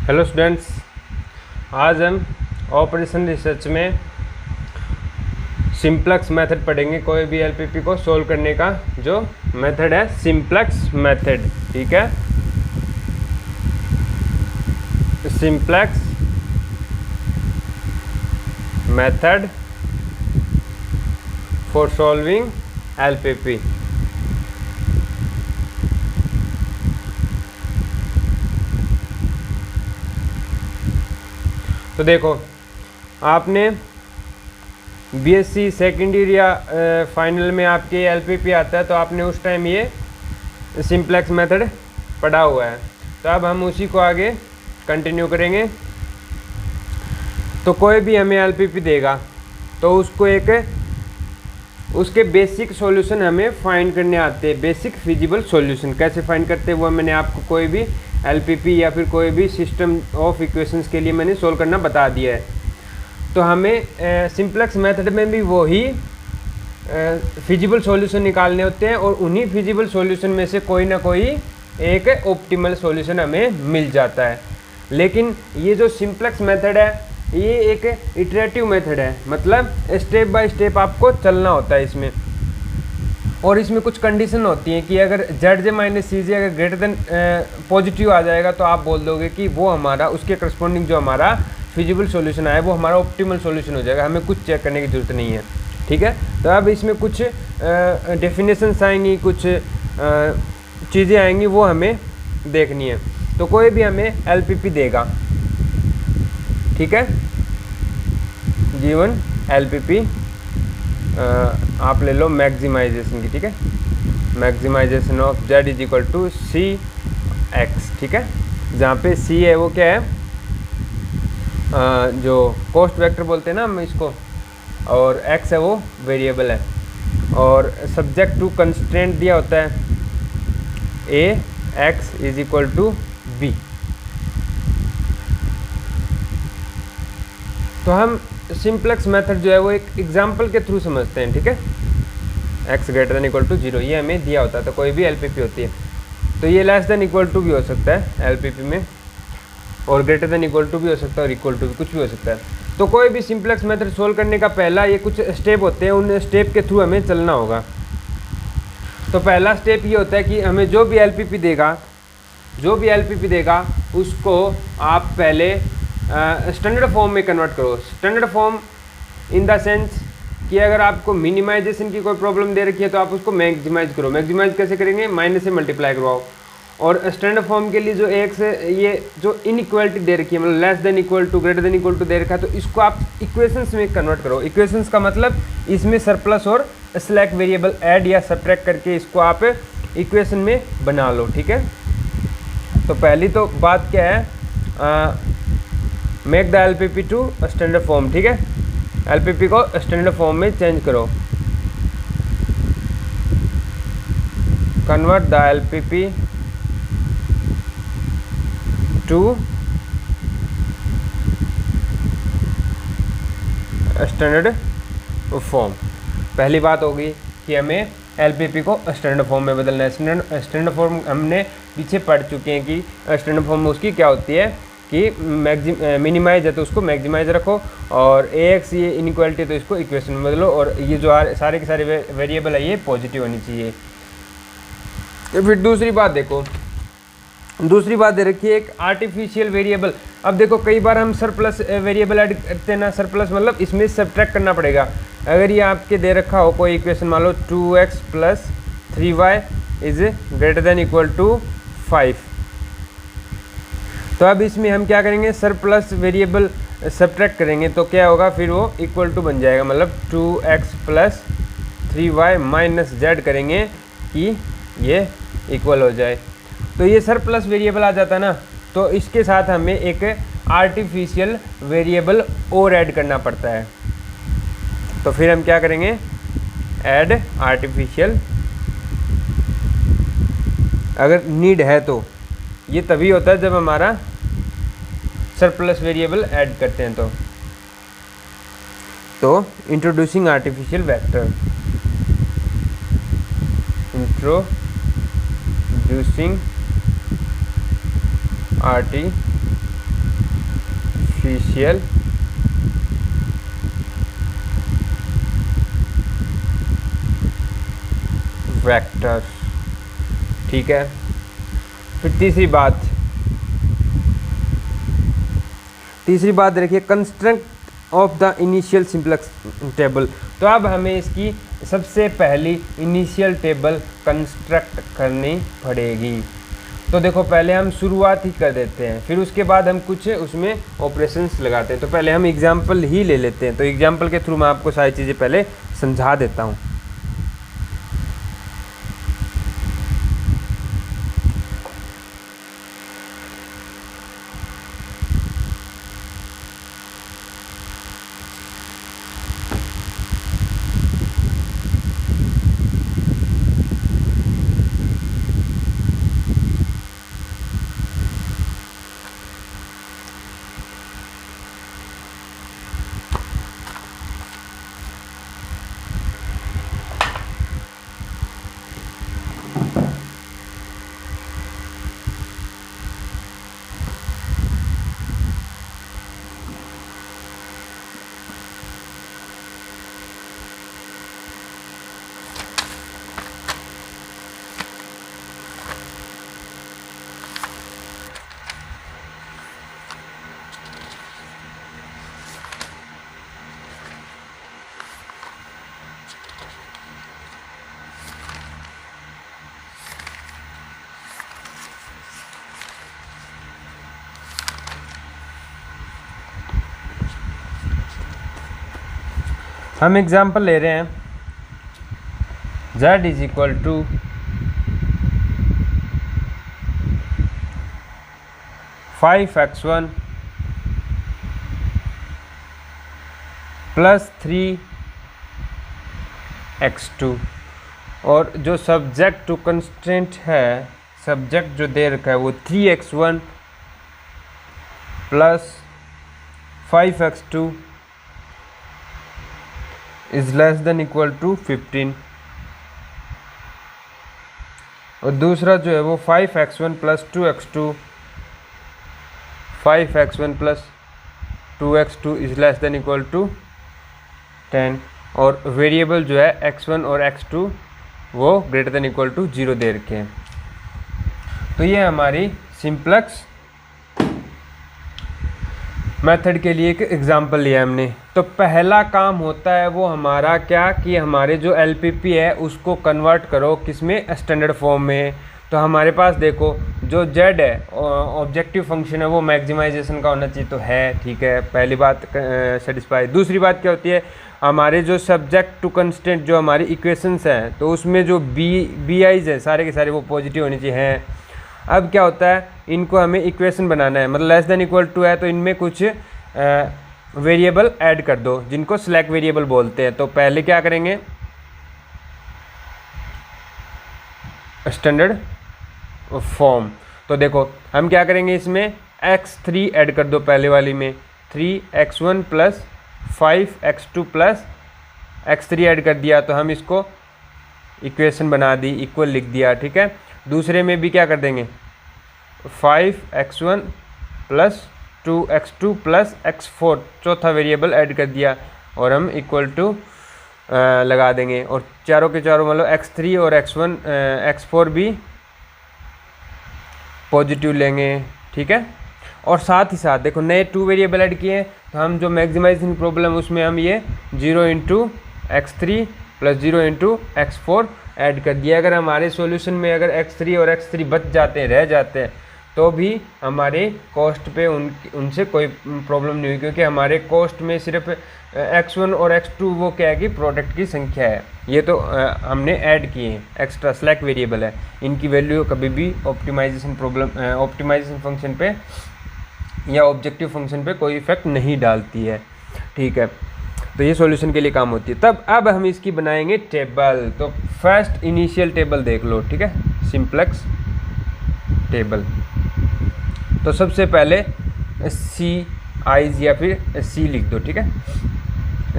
Hello students, आज हम operation research में सिंप्लेक्स मेथड पढ़ेंगे। कोई भी एलपीपी को सोल्व करने का जो मेथड है सिंप्लेक्स मेथड। ठीक है, simplex method for solving LPP. तो देखो, आपने बीएससी सेकेंड ईयर या फाइनल में आपके एलपीपी आता है तो आपने उस टाइम ये सिंप्लेक्स मेथड पढ़ा हुआ है। तो अब हम उसी को आगे कंटिन्यू करेंगे। तो कोई भी हमें एलपीपी देगा तो उसको उसके बेसिक सॉल्यूशन हमें फाइंड करने आते हैं। बेसिक फिजिबल सॉल्यूशन कैसे फाइंड करते हैं वो मैंने आपको कोई भी एलपीपी या फिर कोई भी सिस्टम ऑफ इक्वेशंस के लिए मैंने सोल्व करना बता दिया है। तो हमें सिंप्लेक्स मेथड में भी वही फिजिबल सॉल्यूशन निकालने होते हैं और उन्हीं फिजिबल सॉल्यूशन में से कोई ना कोई एक ऑप्टिमल सॉल्यूशन हमें मिल जाता है। लेकिन ये जो सिंप्लेक्स मेथड है ये एक इटरेटिव मेथड है, मतलब स्टेप बाय स्टेप आपको चलना होता है इसमें। और इसमें कुछ कंडीशन होती हैं कि अगर ZJ माइनस CJ अगर ग्रेटर देन पॉजिटिव आ जाएगा तो आप बोल दोगे कि वो हमारा उसके करस्पॉन्डिंग जो हमारा फिजिबल सॉल्यूशन आया वो हमारा ऑप्टिमल सॉल्यूशन हो जाएगा। हमें कुछ चेक करने की ज़रूरत नहीं है। ठीक है, तो अब इसमें कुछ डेफिनेशंस आएंगी, कुछ चीज़ें आएंगी, वो हमें देखनी है। तो कोई भी हमें एलपीपी देगा, ठीक है, गिवन एलपीपी आप ले लो मैक्सिमाइजेशन की। ठीक है, maximization of Z is equal to CX। ठीक है, जहाँ पे C है वो क्या है, जो कॉस्ट वेक्टर बोलते हैं ना हम इसको, और X है वो वेरिएबल है। और सब्जेक्ट टू कंस्ट्रेंट दिया होता है AX is equal to B। तो हम सिंप्लेक्स मेथड जो है वो एक एग्जाम्पल के थ्रू समझते हैं। ठीक है, x greater than equal to 0 ये हमें दिया होता है। तो कोई भी एलपीपी होती है तो ये लेस देन इक्वल टू भी हो सकता है एलपीपी में, और ग्रेटर देन इक्वल टू भी हो सकता है, और इक्वल टू भी, कुछ भी हो सकता है। तो कोई भी सिंप्लेक्स मेथड सोल्व करने का पहला ये कुछ स्टेप होते हैं, उन स्टेप के थ्रू हमें चलना होगा। तो पहला स्टेप ये होता है कि हमें जो भी एलपीपी देगा उसको आप पहले स्टैंडर्ड फॉर्म में कन्वर्ट करो। Standard form in the sense कि अगर आपको मिनिमाइजेशन की कोई प्रॉब्लम दे रखी है तो आप उसको मैक्सिमाइज करो। मैक्सिमाइज कैसे करेंगे, माइनस से मल्टीप्लाई करवाओ। और स्टैंडर्ड फॉर्म के लिए जो एक से ये जो इनइक्वालिटी दे रखी है, मतलब less than equal to, greater than equal to दे रखा है, तो इसको आप इक्वेशंस में कन्वर्ट करो। इक्वेशंस का मतलब इसमें सरप्लस और स्लैक वेरिएबल ऐड या सब्ट्रैक्ट करके इसको आप इक्वेशन में बना लो। ठीक है, तो पहली तो बात क्या है, make the LPP to standard form. ठीक है, एलपीपी को स्टैंडर्ड फॉर्म में चेंज करो। Convert the LPP to standard form. पहली बात होगी कि हमें एलपीपी को स्टैंडर्ड फॉर्म में बदलना है। स्टैंडर्ड फॉर्म हमने पीछे पढ़ चुके हैं कि स्टैंडर्ड फॉर्म में उसकी क्या होती है कि मिनिमाइज है तो उसको मैक्सिमाइज रखो, और AX ये इनइक्वालिटी तो इसको इक्वेशन में बदलो, और ये जो सारे के सारे वेरिएबल है ये पॉजिटिव होनी चाहिए। फिर दूसरी बात देखो, दूसरी बात दे रखी है एक आर्टिफिशियल वेरिएबल। अब देखो कई बार हम सरप्लस वेरिएबल ऐड करते हैं ना, सरप्लस मतलब इसमें सब्ट्रैक्ट करना पड़ेगा। अगर ये आपके दे रखा हो कोई इक्वेशन, मान लो 2x plus 3y is greater than equal to 5, तो अब इसमें हम क्या करेंगे, सरप्लस वेरिएबल सब्ट्रैक्ट करेंगे तो क्या होगा, फिर वो इक्वल टू बन जाएगा, मतलब 2x plus 3y minus z करेंगे कि ये इक्वल हो जाए। तो ये सरप्लस वेरिएबल आ जाता है ना, तो इसके साथ हमें एक आर्टिफिशियल वेरिएबल और ऐड करना पड़ता है। तो फिर हम क्या करेंगे, ऐड आर्टिफिशियल, अगर नीड है तो। ये तभी होता है जब हमारा सरप्लस वेरिएबल ऐड करते हैं। तो introducing artificial vector, introducing artificial artificial vector. ठीक है, फिर तीसरी बात देखिए, construct of the initial simplex table. तो अब हमें इसकी सबसे पहली इनिशियल टेबल कंस्ट्रक्ट करनी पड़ेगी। तो देखो पहले हम शुरुआत ही कर देते हैं, फिर उसके बाद हम कुछ उसमें ऑपरेशंस लगाते हैं। तो पहले हम एग्जाम्पल ही ले लेते हैं। तो एग्जाम्पल के थ्रू मैं आपको सारी चीज़ें पहले समझा देता हूँ। हम एग्जाम्पल ले रहे हैं, z is equal to 5x1 plus 3x2, और जो सब्जेक्ट टू कंस्ट्रेंट है, सब्जेक्ट जो दे रखा है वो 3x1 plus 5x2 is less than equal to 15, और दूसरा जो है वो 5x1 plus 2x2, 5x1 plus 2x2 is less than equal to 10, और वेरिएबल जो है x1 और x2 वो ग्रेटर देन इक्वल टू 0 दे रखे हैं। तो ये हमारी सिंप्लेक्स मेथड के लिए एक एग्जांपल लिया हमने। तो पहला काम होता है वो हमारा क्या, कि हमारे जो एलपीपी है उसको कन्वर्ट करो किसमें, स्टैंडर्ड फॉर्म में। तो हमारे पास देखो जो z है ऑब्जेक्टिव फंक्शन है वो मैक्सिमाइजेशन का होना चाहिए, तो है, ठीक है, पहली बात सेटिस्फाई। दूसरी बात क्या होती है, हमारे जो सब्जेक्ट टू कंस्टेंट जो हमारी इक्वेशंस हैं तो उसमें जो बी आईज है सारे के सारे वो पॉजिटिव होनी चाहिए हैं। अब क्या होता है, इनको हमें इक्वेशन बनाना है, मतलब लेस देन इक्वल टू है तो इनमें कुछ वेरिएबल ऐड कर दो जिनको स्लैक वेरिएबल बोलते हैं। तो पहले क्या करेंगे, स्टैंडर्ड फॉर्म। तो देखो हम क्या करेंगे, इसमें x3 ऐड कर दो, पहले वाली में 3x1 plus 5x2 plus x3 add कर दिया, तो हम इसको इक्वेशन बना दी, इक्वल लिख दिया, ठीक है। दूसरे में भी क्या कर देंगे, 5x1 plus 2x2 plus x4 चौथा वेरिएबल ऐड कर दिया, और हम इक्वल टू लगा देंगे, और चारों के चारों मतलब x3 और x4 भी पॉजिटिव लेंगे, ठीक है। और साथ ही साथ देखो नए 2 वेरिएबल ऐड किए हैं, तो हम जो मैक्सिमाइजिंग प्रॉब्लम उसमें हम ये 0 into x3 plus 0 into x4 add कर दिया। अगर हमारे सॉल्यूशन में अगर x3 और x3 बच जाते हैं, रह जाते हैं, तो भी हमारे कॉस्ट पे उनसे कोई प्रॉब्लम नहीं हुई, क्योंकि हमारे कॉस्ट में सिर्फ x1 और x2 वो क्या है कि प्रोडक्ट की संख्या है, ये तो हमने ऐड किए हैं, एक्स्ट्रा स्लैक वेरिएबल है, इनकी वैल्यू कभी भी ऑप्टिमाइजेशन फंक्शन पे या ऑब्जेक्टिव फंक्शन पे कोई इफेक्ट नहीं डालती है, ठीक है। तो ये सॉल्यूशन के लिए काम होती है। तब अब हम इसकी बनाएंगे टेबल। तो फर्स्ट इनिशियल टेबल देख लो, ठीक है, सिंप्लेक्स टेबल। तो सबसे पहले सी आईज या फिर सी लिख दो, ठीक है,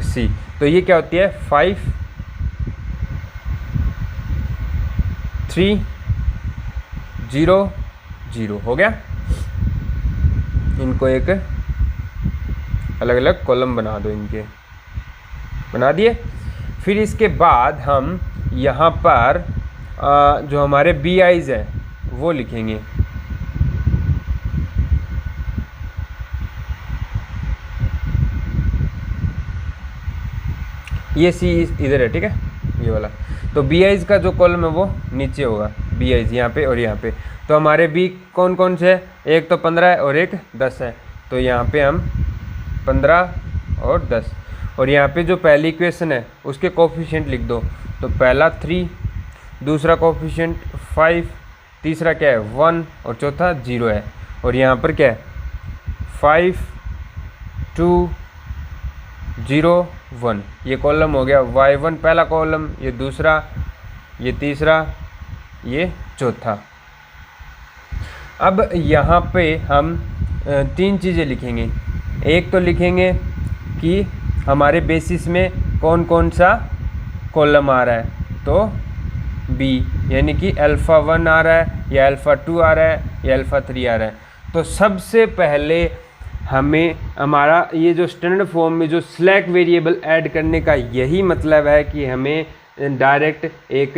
सी। तो ये क्या होती है, 5 3 0 0 हो गया। इनको एक अलग अलग कॉलम बना दो, इनके बना दिए। फिर इसके बाद हम यहाँ पर जो हमारे बी आईज है वो लिखेंगे। ये सी इधर है, ठीक है, ये वाला। तो बी आईज का जो कॉलम है वो नीचे होगा, बी आईज यहाँ पे और यहाँ पे। तो हमारे बी कौन कौन से है, एक तो 15 है और एक 10 है। तो यहाँ पे हम 15 और 10, और यहाँ पे जो पहली इक्वेशन है उसके कोफिशिएंट लिख दो। तो पहला 3, दूसरा कोफिशिएंट 5, तीसरा क्या है 1 और चौथा 0 है। और यहाँ पर क्या है 5 2 0 1, ये कॉलम हो गया y1 पहला कॉलम, ये दूसरा, ये तीसरा, ये चौथा। अब यहाँ पे हम 3 चीज़ें लिखेंगे। एक तो लिखेंगे कि हमारे बेसिस में कौन कौन सा कॉलम आ रहा है, तो बी, यानी कि अल्फ़ा 1 आ रहा है या अल्फ़ा 2 आ रहा है या अल्फ़ा 3 आ रहा है। तो सबसे पहले हमें हमारा ये जो स्टैंडर्ड फॉर्म में जो स्लैक वेरिएबल ऐड करने का यही मतलब है कि हमें डायरेक्ट एक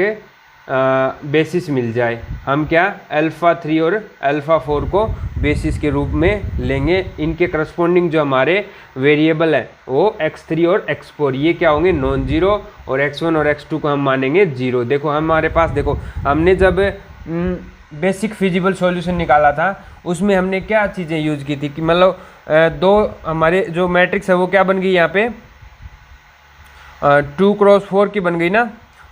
बेसिस मिल जाए। हम क्या अल्फ़ा 3 और अल्फ़ा 4 को बेसिस के रूप में लेंगे। इनके करस्पॉन्डिंग जो हमारे वेरिएबल है वो x3 और x4, ये क्या होंगे नॉन जीरो, और x1 और x2 को हम मानेंगे 0। देखो हमारे पास, देखो हमने जब बेसिक फिजिबल सॉल्यूशन निकाला था उसमें हमने क्या चीज़ें यूज की थी कि मतलब दो हमारे जो मैट्रिक्स है वो क्या बन गई यहाँ पे 2 × 4 की बन गई ना।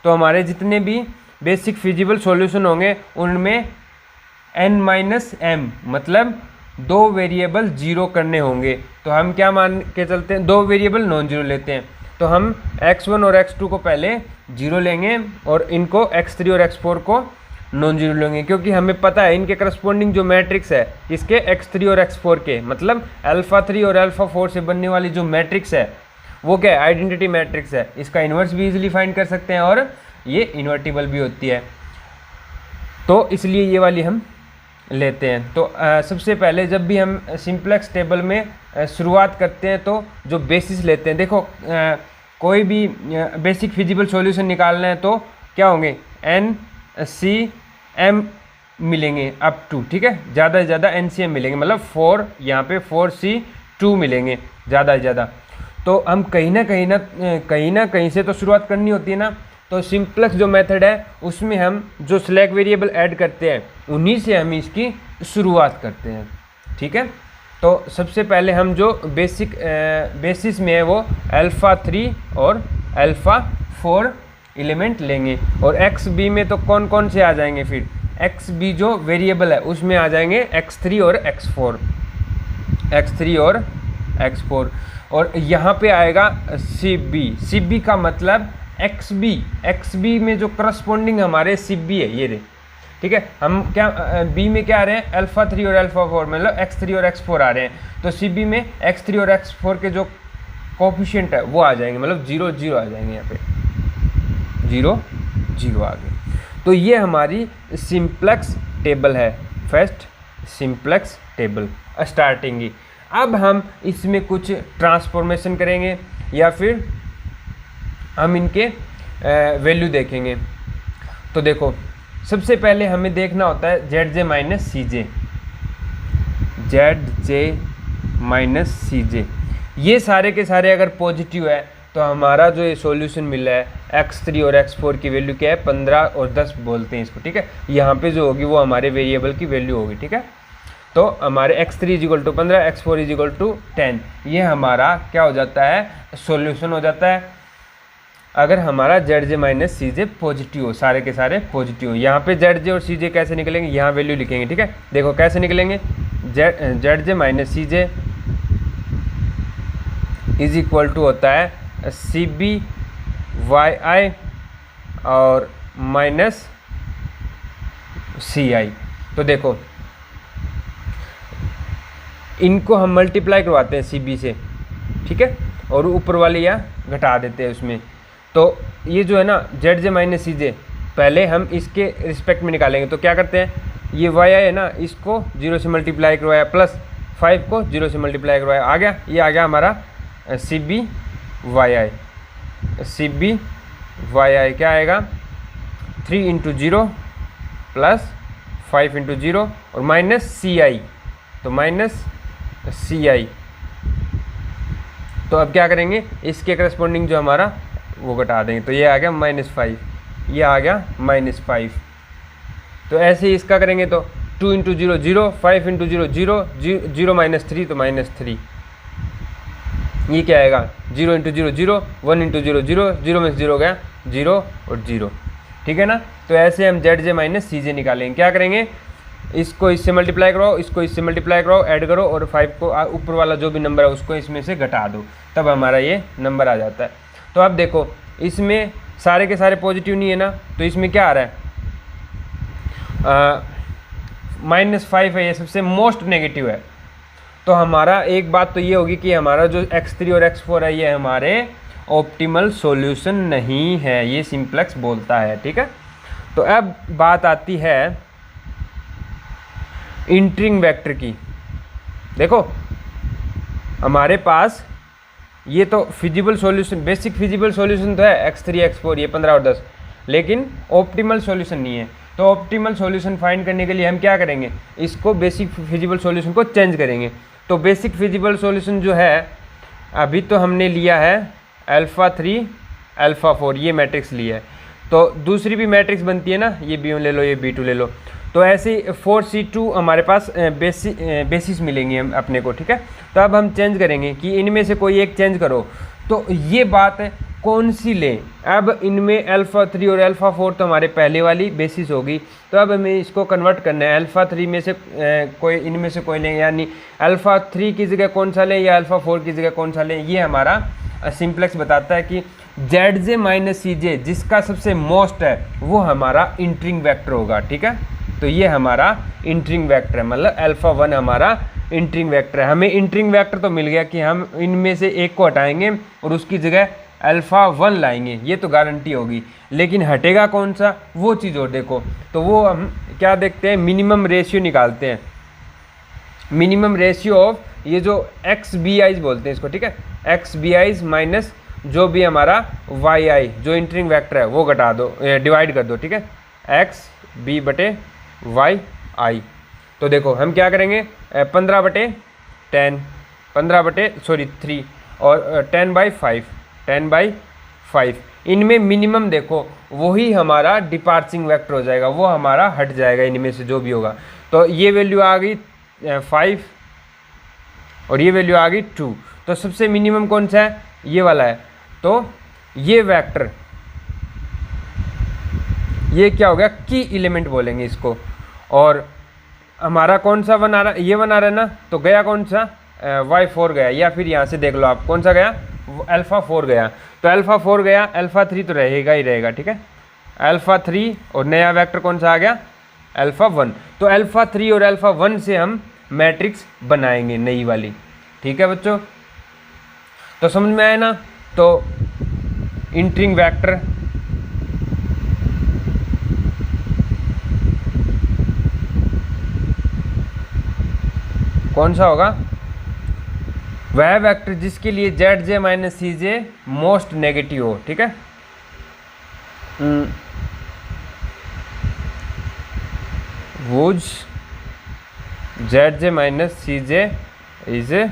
तो हमारे जितने भी बेसिक फिजिबल सॉल्यूशन होंगे उनमें n-m मतलब 2 वेरिएबल जीरो करने होंगे। तो हम क्या मान के चलते हैं, 2 वेरिएबल नॉन जीरो लेते हैं। तो हम x1 और x2 को पहले जीरो लेंगे और इनको x3 और x4 को नॉन जीरो लेंगे, क्योंकि हमें पता है इनके करस्पॉन्डिंग जो मैट्रिक्स है इसके x3 और x4 के, मतलब अल्फ़ा 3 और अल्फ़ा 4 से बनने वाली जो मैट्रिक्स है वो क्या है आइडेंटिटी मैट्रिक्स है। इसका इन्वर्स भी इजीली फाइंड कर सकते हैं और ये इन्वर्टिबल भी होती है, तो इसलिए ये वाली हम लेते हैं। तो सबसे पहले जब भी हम सिंप्लेक्स टेबल में शुरुआत करते हैं तो जो बेसिस लेते हैं, देखो कोई भी बेसिक फिजिबल सॉल्यूशन निकालना है तो क्या होंगे NCM मिलेंगे अप टू, ठीक है, ज़्यादा से ज़्यादा NCM मिलेंगे, मतलब 4 यहाँ पे 4C2 मिलेंगे ज़्यादा से ज़्यादा। तो हम कहीं ना कहीं से तो शुरुआत करनी होती है ना। तो सिंप्लेक्स जो मेथड है उसमें हम जो स्लैक वेरिएबल ऐड करते हैं उन्हीं से हम इसकी शुरुआत करते हैं, ठीक है। तो सबसे पहले हम जो बेसिस में है वो अल्फ़ा 3 और अल्फ़ा 4 एलिमेंट लेंगे। और एक्स बी में तो कौन कौन से आ जाएंगे, फिर एक्स बी जो वेरिएबल है उसमें आ जाएंगे x3 और x4, x3 और x4। और यहाँ पे आएगा सी बी का मतलब एक्स बी में जो करस्पॉन्डिंग हमारे सी बी है ये रे, ठीक है। हम क्या बी में क्या आ रहे हैं अल्फ़ा 3 और अल्फ़ा 4, मतलब x3 और x4 आ रहे हैं। तो सी बी में x3 और x4 के जो कोफिशिएंट है वो आ जाएंगे, मतलब 0 0 आ जाएंगे, यहाँ पे 0 0 आ गए। तो ये हमारी सिंप्लेक्स टेबल है, फर्स्ट सिंप्लेक्स टेबल स्टार्टिंग ही। अब हम इसमें कुछ ट्रांसफॉर्मेशन करेंगे या फिर हम इनके वैल्यू देखेंगे। तो देखो सबसे पहले हमें देखना होता है ZJ माइनस CJ। ये सारे के सारे अगर पॉजिटिव है तो हमारा जो ये सॉल्यूशन मिला है x3 और x4 की वैल्यू क्या है 15 और 10 बोलते हैं इसको, ठीक है। यहाँ पे जो होगी वो हमारे वेरिएबल की वैल्यू होगी, ठीक है। तो हमारे x3 = 15, x4 = 10, ये हमारा क्या हो जाता है सॉल्यूशन हो जाता है अगर हमारा ZJ माइनस CJ पॉजिटिव हो, सारे के सारे पॉजिटिव हो। यहाँ पे ZJ और CJ कैसे निकलेंगे, यहाँ वैल्यू लिखेंगे, ठीक है। देखो कैसे निकलेंगे, ZJ माइनस CJ = होता है CBYI और माइनस CI। तो देखो इनको हम मल्टीप्लाई करवाते हैं CB से, ठीक है, और ऊपर वाले यहाँ घटा देते हैं उसमें। तो ये जो है ना ZJ माइनस CJ पहले हम इसके रिस्पेक्ट में निकालेंगे। तो क्या करते हैं, ये YI है ना, इसको 0 से मल्टीप्लाई करवाया प्लस, 5 को 0 से मल्टीप्लाई करवाया, आ गया, ये आ गया हमारा सी बी वाई आई। सी बी वाई आई क्या आएगा, 3 इंटू 0 प्लस 5 इंटू 0 और माइनस सी आई, तो माइनस सी आई। तो अब क्या करेंगे, इसके करस्पॉन्डिंग जो हमारा वो घटा देंगे, तो ये आ गया -5, ये आ गया -5। तो ऐसे ही इसका करेंगे तो 2 इंटू 0 0, 5 इंटू 0 0, 0 -3 तो -3। ये क्या आएगा, 0 इंटू 0 0, 1 इंटू 0 0, 0 में 0 गया 0 और 0, ठीक है ना। तो ऐसे हम जेड जे माइनस सी जे निकालेंगे। क्या करेंगे, इसको इससे मल्टीप्लाई कराओ, इसको इससे मल्टीप्लाई कराओ, ऐड करो और 5 को ऊपर वाला जो भी नंबर है उसको इसमें से घटा दो, तब हमारा ये नंबर आ जाता है। तो अब देखो इसमें सारे के सारे पॉजिटिव नहीं है ना, तो इसमें क्या आ रहा है, -5 है, ये सबसे मोस्ट नेगेटिव है। तो हमारा एक बात तो ये होगी कि हमारा जो x3 और x4 है ये हमारे ऑप्टिमल सॉल्यूशन नहीं है, ये सिंप्लेक्स बोलता है, ठीक है। तो अब बात आती है इंट्रिंग वेक्टर की। देखो हमारे पास ये तो feasible solution, basic feasible solution तो है x3 x4 ये 15 और 10, लेकिन ऑप्टिमल सॉल्यूशन नहीं है। तो ऑप्टिमल सॉल्यूशन फाइंड करने के लिए हम क्या करेंगे, इसको बेसिक फिजिबल सॉल्यूशन को चेंज करेंगे। तो बेसिक फिजिबल सॉल्यूशन जो है, अभी तो हमने लिया है α3 α4 ये मैट्रिक्स लिया है, तो दूसरी भी मैट्रिक्स बनती है ना, ये B1 ले लो, ये B2 ले लो, तो ऐसे 4C2 हमारे पास बेसिस मिलेंगे हम अपने को, ठीक है। तो अब हम चेंज करेंगे कि इनमें से कोई एक चेंज करो, तो ये बात है कौन सी लें। अब इनमें α3 और α4 तो हमारे पहले वाली बेसिस होगी, तो अब हमें इसको कन्वर्ट करना है। α3 में से कोई इनमें से कोई लें, यानी α3 की जगह कौन सा लें या α4 की जगह कौन सा लें, ये हमारा सिंप्लेक्स बताता है कि जेड जे माइनस सी जे जिसका सबसे मोस्ट है वो हमारा इंट्रिंग वेक्टर होगा, ठीक है। तो ये हमारा इंट्रिंग वेक्टर है, मतलब α1 हमारा इंट्रिंग वेक्टर है। हमें इंट्रिंग वेक्टर तो मिल गया कि हम इनमें से एक को हटाएंगे और उसकी जगह α1 लाएंगे, ये तो गारंटी होगी। लेकिन हटेगा कौन सा, वो चीज़ और देखो, तो वो हम क्या देखते हैं, मिनिमम रेशियो निकालते हैं। मिनिमम रेशियो ऑफ ये जो XBIs बोलते हैं इसको, ठीक है, XBIs माइनस जो भी हमारा YI जो इंट्रिंग वेक्टर है वो घटा दो, डिवाइड कर दो, ठीक है, XB/YI। तो देखो हम क्या करेंगे, 15/10, 3 और 10/5 इनमें मिनिमम देखो वही हमारा डिपार्चिंग वेक्टर हो जाएगा, वो हमारा हट जाएगा इनमें से जो भी होगा। तो ये वैल्यू आ गई 5 और ये वैल्यू आ गई 2, तो सबसे मिनिमम कौन सा है, ये वाला है। तो ये वेक्टर, ये क्या हो गया, की एलिमेंट बोलेंगे इसको। और हमारा कौन सा 1 आ रहा है, ये 1 आ रहा है ना, तो गया कौन सा, Y4 गया, या फिर यहाँ से देख लो आप कौन सा गया, α4 गया। तो α4 गया, α3 तो रहेगा ही रहेगा, ठीक है, α3 और नया वेक्टर कौन सा आ गया, α1। तो α3 और α1 से हम मैट्रिक्स बनाएंगे नई वाली, ठीक है बच्चों। तो समझ में आया ना। तो इंट्रिंग वेक्टर कौन सा होगा, वह वेक्टर जिसके लिए Z J minus C J most negative हो, ठीक है। Whose Z J minus C J is a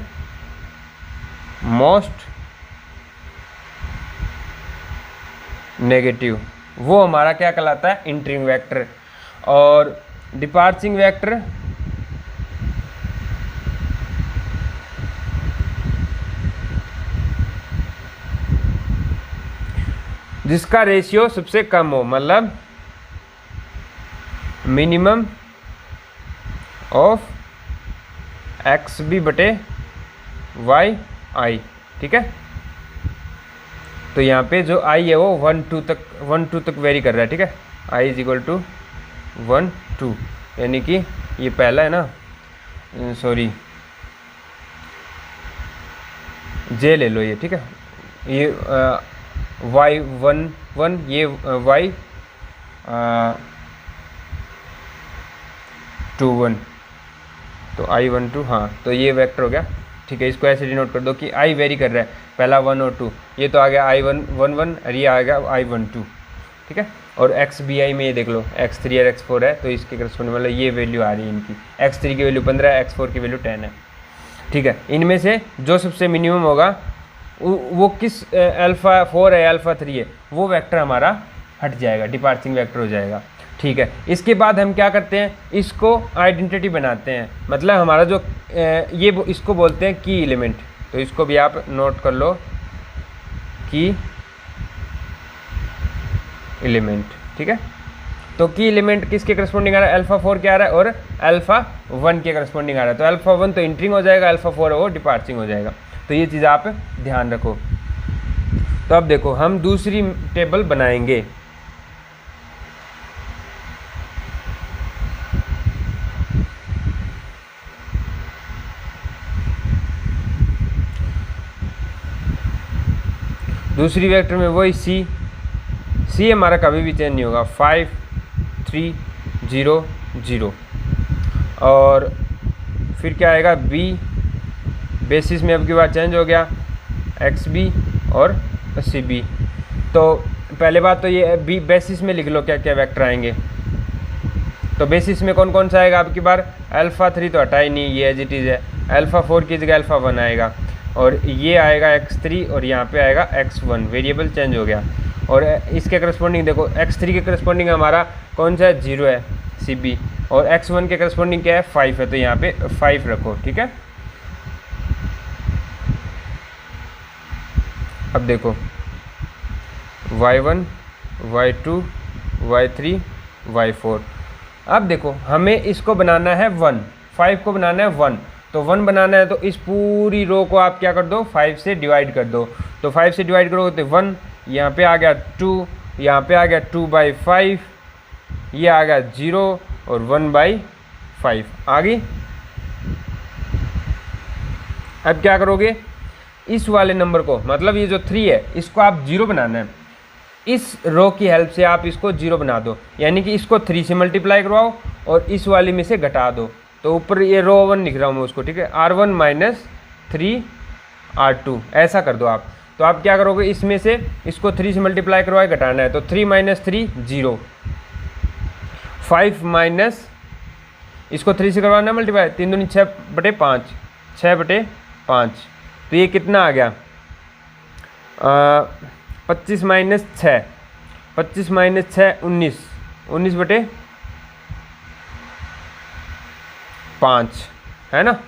most negative, वो हमारा क्या कहलाता है, इंट्रिंग वेक्टर। और डिपार्चिंग वेक्टर जिसका रेशियो सबसे कम हो, मतलब मिनिमम ऑफ XB/YI, ठीक है। तो यहाँ पे जो I है वो 1 2 तक वेरी कर रहा है, ठीक है। I = 1 2, यानी कि ये पहला है ना, सॉरी J ले लो ये, ठीक है। ये Y1 1, ये Y2 1, तो I12, हाँ तो ये वेक्टर हो गया। ठीक है, इसको ऐसे डिनोट कर दो कि I वेरी कर रहा है, पहला 1 और 2, ये तो आ गया I11 और ये आ गया I12। ठीक है, और XBI में ये देख लो X3 और X4 है, तो इसके करस्पॉन्डिंग मतलब ये वैल्यू आ रही है इनकी, X3 की वैल्यू 15 है, X4 की वैल्यू 10 है। ठीक है, इनमें से जो सबसे मिनिमम होगा वो किस अल्फ़ा 4 है अल्फ़ा 3 है, वो वेक्टर हमारा हट जाएगा, डिपार्चरिंग वेक्टर हो जाएगा। ठीक है, इसके बाद हम क्या करते हैं, इसको आइडेंटिटी बनाते हैं, मतलब हमारा जो इसको बोलते हैं की एलिमेंट। तो इसको भी आप नोट कर लो, की एलिमेंट। ठीक है, तो की एलिमेंट किसके करस्पॉन्डिंग आ रहा है, अल्फ़ा 4 के आ रहा है और अल्फ़ा 1 के करस्पॉन्डिंग आ रहा है। तो अल्फ़ा 1 तो इंटरिंग हो जाएगा, अल्फ़ा 4 वो डिपार्चरिंग हो जाएगा। तो ये चीज़ आप ध्यान रखो। तो अब देखो हम दूसरी टेबल बनाएंगे। दूसरी वेक्टर में वही सी हमारा कभी भी चेंज नहीं होगा, 5 3 0 0। और फिर क्या आएगा, बी बेसिस में अब की बार चेंज हो गया, XB और CB। तो पहले बात तो ये बी बेसिस में लिख लो क्या क्या वेक्टर आएंगे। तो बेसिस में कौन कौन सा आएगा, अब की बार अल्फ़ा 3 तो हटा ही नहीं, ये एज इट इज़ है, अल्फ़ा 4 की जगह अल्फ़ा 1 आएगा, और ये आएगा X3 और यहाँ पे आएगा X1, वेरिएबल चेंज हो गया। और इसके करस्पॉन्डिंग देखो, X3 के करस्पॉन्डिंग हमारा कौन सा है, 0 है CB, और X1 के करस्पॉन्डिंग क्या है, 5 है, तो यहाँ पे 5 रखो। ठीक है, अब देखो Y1 Y2 Y3 Y4। अब देखो हमें इसको बनाना है 1, 5 को बनाना है 1, तो 1 बनाना है तो इस पूरी रो को आप क्या कर दो, 5 से डिवाइड कर दो। तो 5 से डिवाइड करोगे तो 1, यहाँ पे आ गया 2, यहाँ पे आ गया 2/5, ये आ गया 0 और 1/5 आ गई। अब क्या करोगे, इस वाले नंबर को, मतलब ये जो 3 है इसको आप 0 बनाना है, इस रो की हेल्प से आप इसको 0 बना दो, यानी कि इसको 3 से मल्टीप्लाई करवाओ और इस वाले में से घटा दो। तो ऊपर ये रो 1 लिख रहा हूँ मैं उसको, ठीक है, R1 - 3 R2 ऐसा कर दो आप। तो आप क्या करोगे, इसमें से इसको 3 से मल्टीप्लाई करवाए घटाना है, तो 3 - 3 0, 5 माइनस इसको 3 से करवाना है मल्टीप्लाई, 3 दूनी 6/5, 6/5, तो ये कितना आ गया, 25 - 6, 25 - 6 19, 19/5 है ना।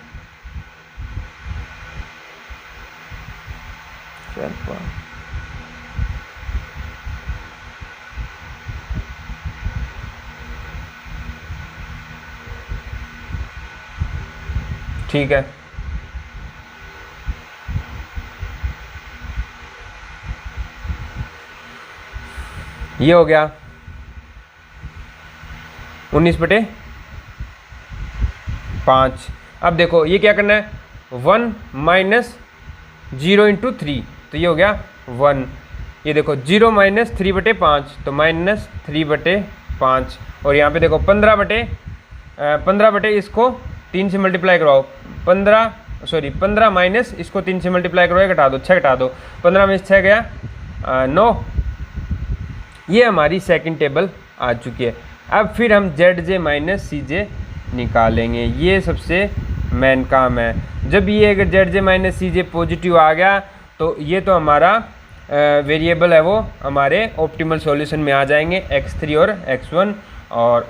ठीक है, ये हो गया 19/5। अब देखो ये क्या करना है, 1 - 0 × 3, तो ये हो गया 1। ये देखो 0 - 3/5, तो -3/5। और यहाँ पे देखो 15 इसको 3 से मल्टीप्लाई करवाओ, 15 माइनस इसको 3 से मल्टीप्लाई करवाओ, घटा दो, 6 घटा दो, 15 में 6 गया 9। ये हमारी सेकंड टेबल आ चुकी है। अब फिर हम ZJ - CJ निकालेंगे, ये सबसे मेन काम है। जब ये अगर ZJ - CJ पॉजिटिव आ गया तो ये तो हमारा वेरिएबल है, वो हमारे ऑप्टिमल सॉल्यूशन में आ जाएंगे, X3 और X1, और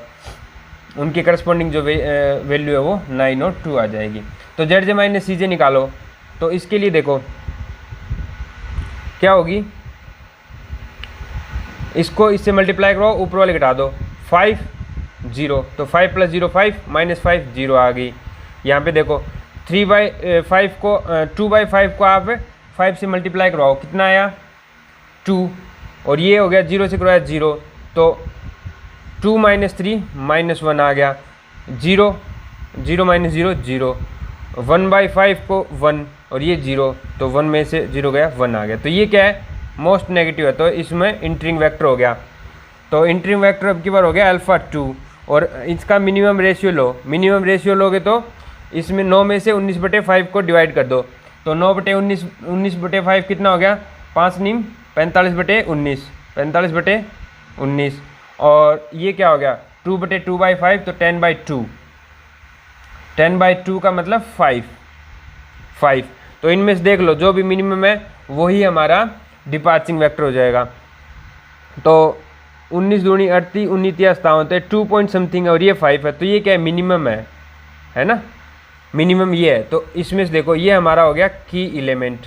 उनके करस्पॉन्डिंग जो वैल्यू है वो 9 और 2 आ जाएगी। तो ZJ - CJ निकालो, तो इसके लिए देखो क्या होगी, इसको इससे मल्टीप्लाई करो, ऊपर वाले घटा दो, 5 0, तो 5 + 0 5, -5 0 आ गई। यहाँ पे देखो 3/5 को 2/5 को आप 5 से मल्टीप्लाई करवाओ, कितना आया 2, और ये हो गया 0 से करवाया 0, तो 2 - 3 -1 आ गया, 0 0 - 0 0, 1/5 को 1 और ये 0, तो 1 में से 0 गया 1 आ गया। तो ये क्या है, मोस्ट नेगेटिव है, तो इसमें इंटरिंग वेक्टर हो गया। तो इंटरिंग वेक्टर अब की बार हो गया अल्फ़ा 2, और इसका मिनिमम रेशियो लो, मिनिमम रेशियो लोगे तो इसमें 9 में से 19/5 को डिवाइड कर दो, तो 9/19, 19/5 कितना हो गया, 5 नीम 45/19, 45/19, और ये क्या हो गया 2/2/5, तो 10/2, 10/2 का मतलब 5। तो इनमें से देख लो जो भी मिनिमम है वही हमारा डिपार्चिंग वेक्टर हो जाएगा। तो 19 दूनी 38, 19 तिया 57, तो 2 पॉइंट समथिंग है और ये 5 है, तो ये क्या है, मिनिमम है ना, मिनिमम ये है। तो इसमें से देखो ये हमारा हो गया की एलिमेंट,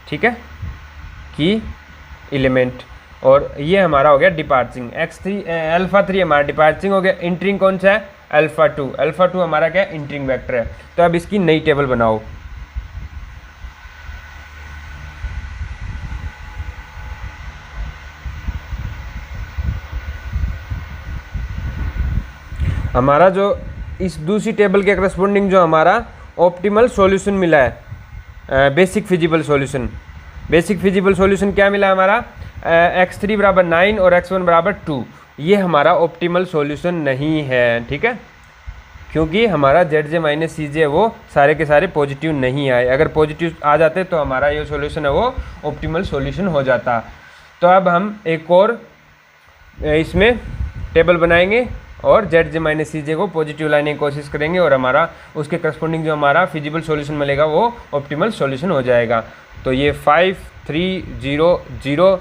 ठीक है, की एलिमेंट, और ये हमारा हो गया डिपार्चिंग। x3 अल्फा 3 हमारा डिपार्चिंग हो गया। इंटरिंग कौन सा है, अल्फा 2, अल्फा 2 हमारा क्या है, इंटरिंग वेक्टर है। तो अब इसकी नई टेबल बनाओ। हमारा जो इस दूसरी टेबल के करस्पॉन्डिंग जो हमारा ऑप्टिमल सॉल्यूशन मिला है, basic feasible solution, basic feasible solution क्या मिला हमारा, x3 बराबर 9 और x1 बराबर 2, ये हमारा ऑप्टिमल सॉल्यूशन नहीं है, ठीक है, क्योंकि हमारा ZJ माइनस CJ वो सारे के सारे पॉजिटिव नहीं आए। अगर पॉजिटिव आ जाते तो हमारा ये सॉल्यूशन है वो ऑप्टिमल सॉल्यूशन हो जाता। तो अब हम एक और इसमें टेबल बनाएंगे और ZJ माइनस CJ को पॉजिटिव लाने की कोशिश करेंगे, और हमारा उसके करस्पॉन्डिंग जो हमारा फिजिबल सॉल्यूशन मिलेगा वो ऑप्टिमल सॉल्यूशन हो जाएगा। तो ये 5 3 0 0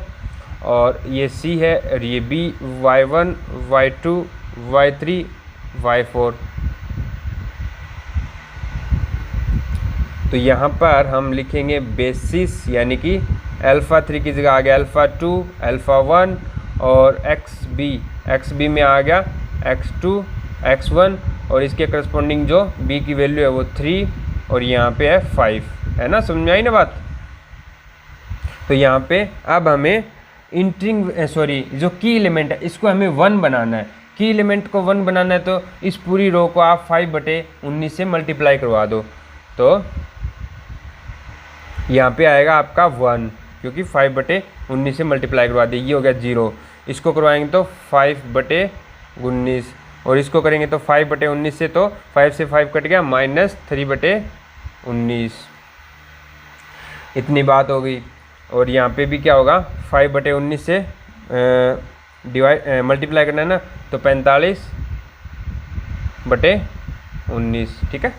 और ये C है, और ये B y1 y2 y3 y4। तो यहाँ पर हम लिखेंगे बेसिस, यानी कि अल्फा 3 की जगह आ गया अल्फा 2, अल्फा 1, और XB में आ गया x2 x1, और इसके करस्पॉन्डिंग जो b की वैल्यू है वो 3, और यहाँ पे है 5, है ना, समझ में आई ना बात। तो यहाँ पे अब हमें इंटरिंग जो की एलिमेंट है इसको हमें 1 बनाना है। की एलिमेंट को 1 बनाना है तो इस पूरी रो को आप 5/19 से मल्टीप्लाई करवा दो, तो यहाँ पे आएगा आपका 1, क्योंकि 5/19 से मल्टीप्लाई करवा दिए, ये हो गया 0। इसको करवाएंगे तो 5/19, और इसको करेंगे तो 5/19 से, तो 5 से 5 कट गया, -3/19, इतनी बात हो गई। और यहाँ पे भी क्या होगा, 5/19 से मल्टीप्लाई करना है ना, तो 45/19, ठीक है।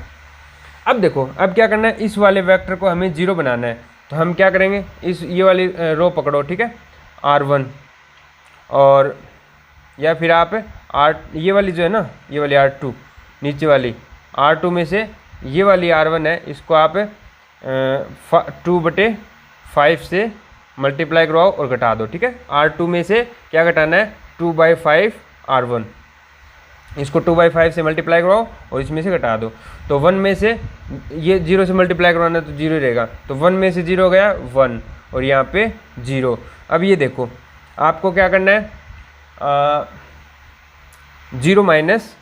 अब देखो अब क्या करना है, इस वाले वेक्टर को हमें 0 बनाना है, तो हम क्या करेंगे, ये वाली रो पकड़ो, ठीक है, R1, और या फिर आप ये वाली जो है ना, ये वाली R2, नीचे वाली R2 में से ये वाली R1 है, इसको आप 2/5 से मल्टीप्लाई करवाओ और घटा दो, ठीक है। R2 में से क्या घटाना है, 2/5 R1, इसको 2/5 से मल्टीप्लाई करवाओ और इसमें से घटा दो। तो 1 में से ये 0 से मल्टीप्लाई करवाना है तो 0 रहेगा, तो 1 में से 0 गया 1, और यहाँ पे 0। अब ये देखो आपको क्या करना है, 0 माइनस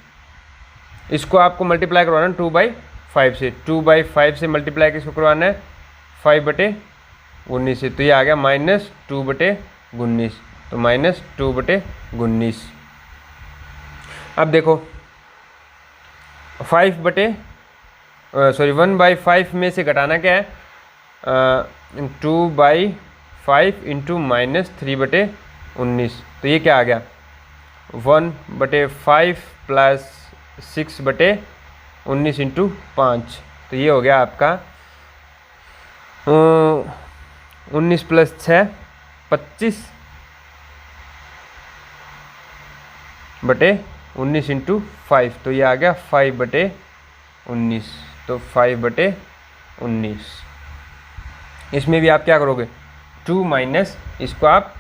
इसको आपको मल्टीप्लाई करवाना है 2/5 से, 2/5 से मल्टीप्लाई किसको करवाना है, 5/19 से, तो ये आ गया -2/19, तो -2/19। अब देखो 1/5 में से घटाना क्या है, 2/5 इंटू -3/19, तो ये क्या आ गया, 1/5 प्लस 6/19 इंटू 5, तो ये हो गया आपका 19 + 6 25/19 इंटू 5, तो ये आ गया 5/19, तो 5/19। इसमें भी आप क्या करोगे, 2 माइनस इसको आप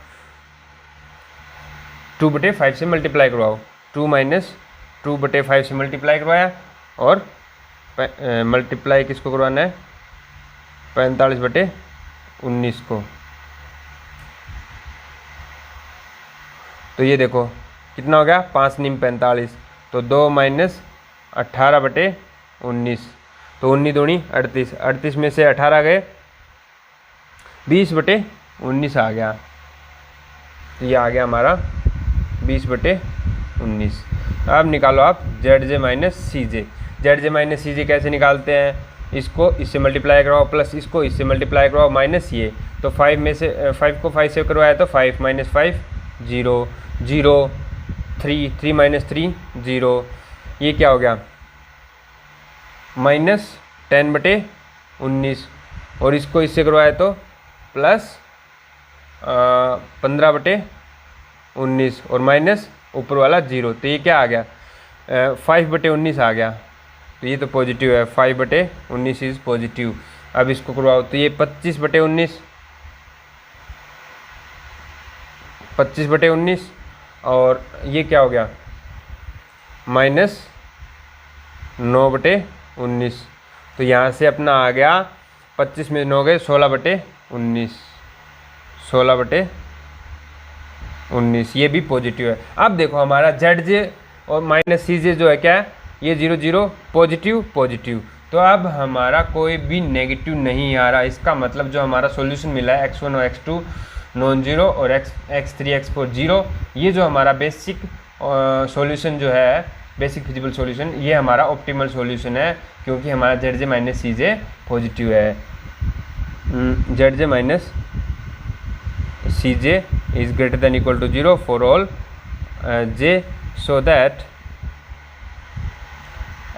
2/5 से मल्टीप्लाई करवाओ, 2 माइनस 2/5 से मल्टीप्लाई करवाया, और मल्टीप्लाई किसको करवाना है, 45/19 को। तो ये देखो कितना हो गया, 5 नीम 45, तो 2 माइनस 18/19, तो 19 दूनी 38, 38 में से 18 गए, 20/19 आ गया, तो ये आ गया हमारा 20/19। अब निकालो आप ZJ minus CJ। Z J minus C जे कैसे निकालते हैं, इसको इससे मल्टीप्लाई करवाओ प्लस इसको इससे मल्टीप्लाई करवाओ माइनस ये, तो 5 में से 5 को 5 से करवाया तो 5 माइनस 5 0 0 3 3 माइनस 3 0, ये क्या हो गया माइनस 10/19, और इसको इससे करवाया तो प्लस 15/19 और माइनस ऊपर वाला 0, तो ये क्या आ गया 5/19 आ गया, तो ये तो पॉजिटिव है, 5/19 इज़ पॉजिटिव। अब इसको करवाओ तो ये 25/19 25/19 और ये क्या हो गया माइनस 9/19, तो यहाँ से अपना आ गया 25 में 9 गए 16/19 16/19, ये भी पॉजिटिव है। अब देखो हमारा जेड जे और माइनस सी जे जो है क्या है, ये 0 0 पॉजिटिव पॉजिटिव, तो अब हमारा कोई भी नेगेटिव नहीं आ रहा। इसका मतलब जो हमारा सॉल्यूशन मिला है x1 और x2 नॉन जीरो और x3 x4 0, ये जो हमारा बेसिक सॉल्यूशन जो है, बेसिक फिजिबल सॉल्यूशन, ये हमारा ऑप्टिमल सॉल्यूशन है, क्योंकि हमारा Z J minus C J positive है। Z J minus C J is greater than equal to 0 for all J, so that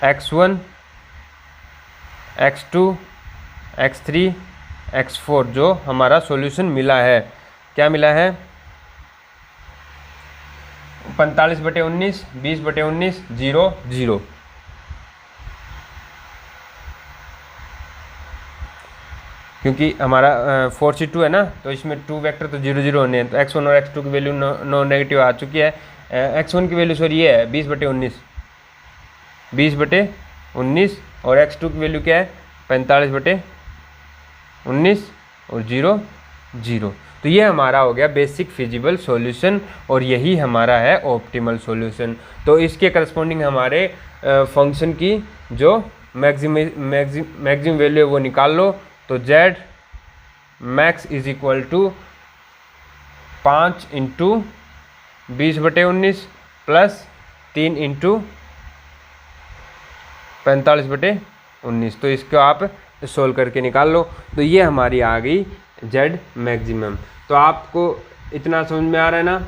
x1 x2 x3 x4 जो हमारा सॉल्यूशन मिला है, क्या मिला है 45/19 20/19 0 0, क्योंकि हमारा 4C2 है ना, तो इसमें 2 वेक्टर तो 0 0 होने हैं, तो x1 और x2 की वैल्यू नो नेगेटिव आ चुकी है। x1 की वैल्यू सॉरी ये है 20/19 और x2 की वैल्यू क्या है 45/19 और 0 0, तो ये हमारा हो गया बेसिक फिजिबल सॉल्यूशन, और यही हमारा है ऑप्टिमल सॉल्यूशन। तो इसके करस्पॉन्डिंग हमारे फंक्शन की जो मैक्सिमम वैल्यू है वो निकाल लो, तो z max is equal to 5 × 20/19 plus 3 × 45/19, तो इसको आप सोल्व करके निकाल लो, तो ये हमारी आ गई z मैक्सिमम। तो आपको इतना समझ में आ रहा है ना,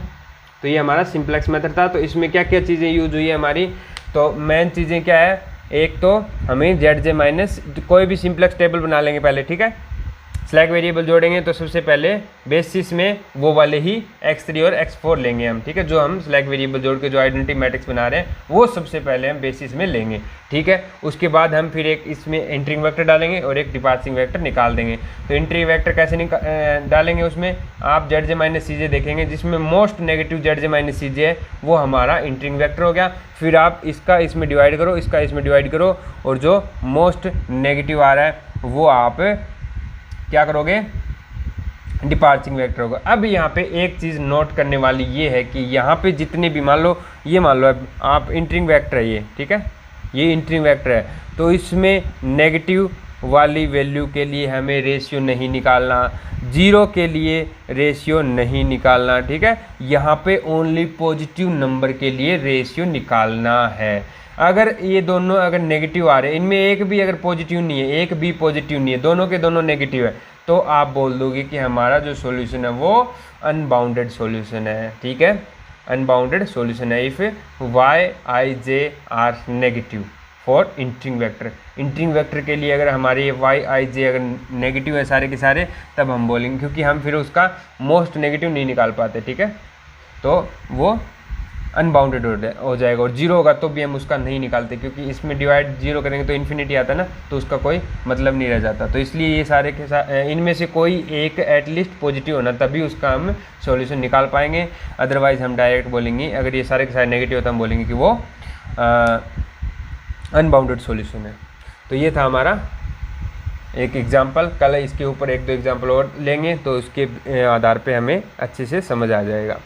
तो ये हमारा सिंप्लेक्स मेथड था। तो इसमें क्या क्या चीज़ें यूज हुई है हमारी, तो मेन चीज़ें क्या है, एक तो हमें जेड जे माइनस कोई भी सिंप्लेक्स टेबल बना लेंगे पहले, ठीक है, स्लैक वेरिएबल जोड़ेंगे तो सबसे पहले बेसिस में वो वाले ही x3 और x4 लेंगे हम, ठीक है, जो हम स्लैक वेरिएबल जोड़ के जो आइडेंटिटी मैट्रिक्स बना रहे हैं वो सबसे पहले हम बेसिस में लेंगे, ठीक है। उसके बाद हम फिर एक इसमें एंट्रिंग वेक्टर डालेंगे और एक डिपार्चिंग वेक्टर निकाल देंगे। तो एंट्री वेक्टर कैसे डालेंगे, उसमें आप जेड जे माइनस सी जे देखेंगे, जिसमें most negative Z J minus C जे है वो हमारा एंट्रिंग वेक्टर हो गया। फिर आप इसका इसमें डिवाइड करो, इसका इसमें डिवाइड करो, और जो मोस्ट नेगेटिव आ रहा है वो आप क्या करोगे, डिपार्चिंग वेक्टर होगा। अब यहाँ पे एक चीज़ नोट करने वाली ये है कि यहाँ पे जितने भी मान लो आप इंटरिंग वेक्टर है ये, ठीक है, ये इंटरिंग वेक्टर है, तो इसमें नेगेटिव वाली वैल्यू के लिए हमें रेशियो नहीं निकालना, 0 के लिए रेशियो नहीं निकालना, ठीक है। यहाँ पे ओनली पॉजिटिव नंबर के लिए रेशियो निकालना है। अगर ये दोनों अगर नेगेटिव आ रहे हैं, इनमें एक भी अगर पॉजिटिव नहीं है, एक भी पॉजिटिव नहीं है, दोनों के दोनों नेगेटिव है, तो आप बोल दोगे कि हमारा जो सॉल्यूशन है वो अनबाउंडेड सॉल्यूशन है, ठीक है, अनबाउंडेड सॉल्यूशन है if y i j are negative for entering vector. Entering vector के लिए अगर हमारे ये y i j अगर नेगेटिव है सारे के सारे, तब हम बोलेंगे, क्योंकि हम फिर उसका मोस्ट नेगेटिव नहीं निकाल पाते, ठीक है, तो वो अनबाउंडेड हो जाएगा। और 0 होगा तो भी हम उसका नहीं निकालते, क्योंकि इसमें डिवाइड 0 करेंगे तो इन्फिनिटी आता है ना, तो उसका कोई मतलब नहीं रह जाता। तो इसलिए ये सारे के सारे इनमें से कोई एक एटलीस्ट पॉजिटिव होना, तभी उसका हम सॉल्यूशन निकाल पाएंगे। अदरवाइज हम डायरेक्ट बोलेंगे, अगर ये सारे के सारे नेगेटिव होता, हम बोलेंगे कि वो अनबाउंडेड सॉल्यूशन है। तो ये था हमारा एक एग्जाम्पल। कल इसके ऊपर 1-2 एग्जाम्पल और लेंगे, तो उसके आधार पर हमें अच्छे से समझ आ जाएगा।